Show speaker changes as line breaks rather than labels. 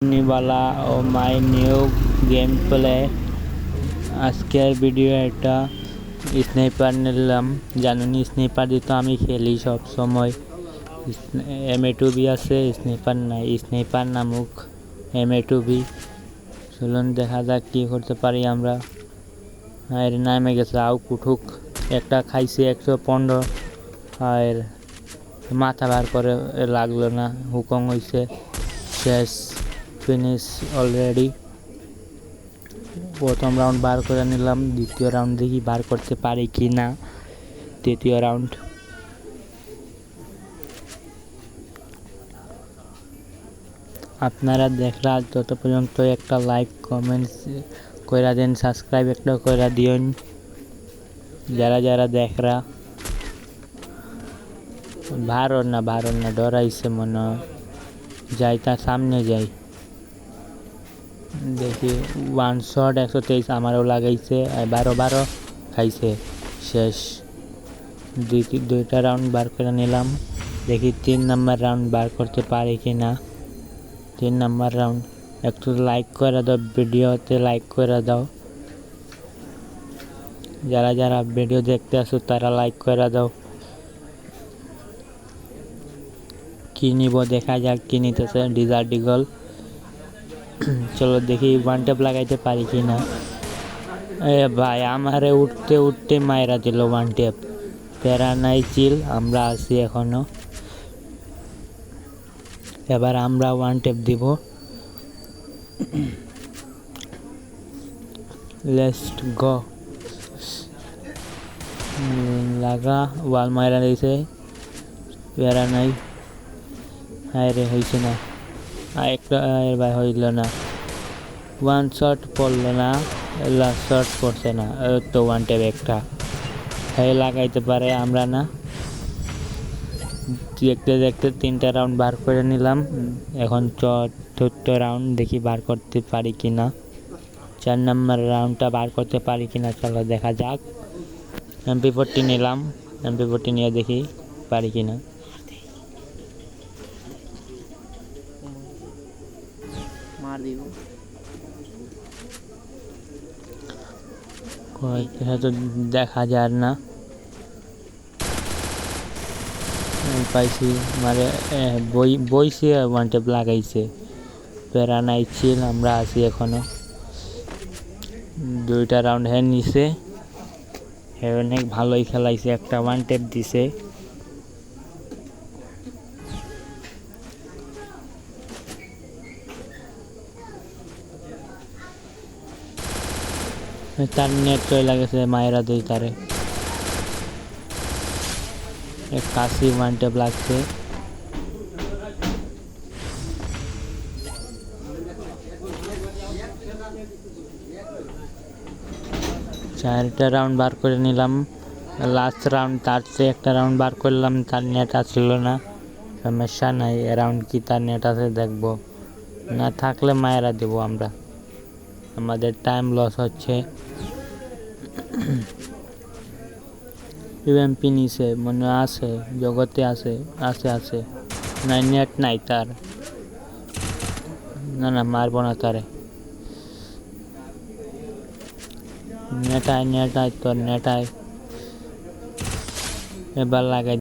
নিবালা ও my new game play. আজকের video এটা স্নাইপার নিলাম। জানুনি স্নাইপার দিয়ে তো আমি খেলি সব সময়। M2B আছে, স্নাইপার নাই। স্নাইপার নামক M2B। চলুন দেখা যাক কি করতে পারি আমরা। আর নামে গেছে আউ কুঠুক একটা খাইছে 115 আর মাথা বার করে লাগলো না, হুকং হয়েছে, শেষ, ফিনিশ অলরেডি। প্রথম রাউন্ড বার করে নিলাম, দ্বিতীয় রাউন্ড দেখি বার করতে পারি কি না। তৃতীয় রাউন্ড আপনারা দেখরা তত পর্যন্ত একটা লাইক কমেন্টস কইরা দেন, সাবস্ক্রাইব একটা কইরা দিন যারা যারা দেখরা। ভারত না ডরাইছে মনে হয়, যাই তার সামনে যাই দেখি। ওয়ান শট 123 আমারও লাগাইছে, 12 খাইছে, শেষ। দুইটা রাউন্ড বার করে নিলাম, দেখি 3 নাম্বার রাউন্ড বার করতে পারি কি না। 3 নাম্বার রাউন্ড। একটু লাইক করে দাও, ভিডিওতে লাইক করে দাও। যারা যারা ভিডিও দেখতে আসো তারা লাইক করে দাও। কি নিব দেখা যাক, কি নিতেছে। Desert eagle. চলো দেখি ওয়ান ট্যাপ লাগাইতে পারি কি না। এ ভাই আমারে উঠতে উঠতে মায়েরা দিল ওয়ান ট্যাপ। প্যারা নাই, চিল, আমরা আছি এখনো। এবার আমরা ওয়ান ট্যাপ দিব। Let's go. লাগা, ওয়াল মায়েরা দিয়েছে, প্যারা নাই। হায় রে, হয়েছে না, একটা ভাই হইল না। ওয়ান শট পড়লো না, লাস্ট শট পড়ছে না, তো ওয়ান ট্যাপ একটা। হ্যাঁ লাগাইতে পারে, আমরা না। দেখতে দেখতে 3টা রাউন্ড বার করে নিলাম। এখন 4র্থ রাউন্ড দেখি বার করতে পারি কি না। 4 নম্বর রাউন্ডটা বার করতে পারি কি না, চলো দেখা যাক। MP40 নিলাম, MP40 নিয়ে দেখি পারি কি না। তো দেখা যায় না, পাইছি মানে বইছে, ওয়ান ট্যাপ লাগাইছে। প্যারা নাই, চিল, আমরা আছি এখনো। 2টা রাউন্ড হ্যাঁ নিছে, হ্যাঁ অনেক ভালোই খেলাইছে, একটা ওয়ান ট্যাপ দিছে। তার নেট চলে লাগেছে, মায়েরা দেই তারে। এক কাশি ওয়ান ট্যাপ লাগছে। 4টা রাউন্ড বার করে নিলাম। লাস্ট রাউন্ড, তার চেয়ে একটা রাউন্ড বার করলাম, তার নেট আসছিল না। সমস্যা নাই, এ রাউন্ড কি তার নেট আছে দেখবো, না থাকলে মায়েরা দেবো আমরা। আমাদের টাইম লস হচ্ছে। UMP নিছে মনে আছে, জগতে আছে, আছে নাই, নেট নাই তার। না মারবো না তারে। নেট আয় তোর, নেট আয়। এবার লাগাই।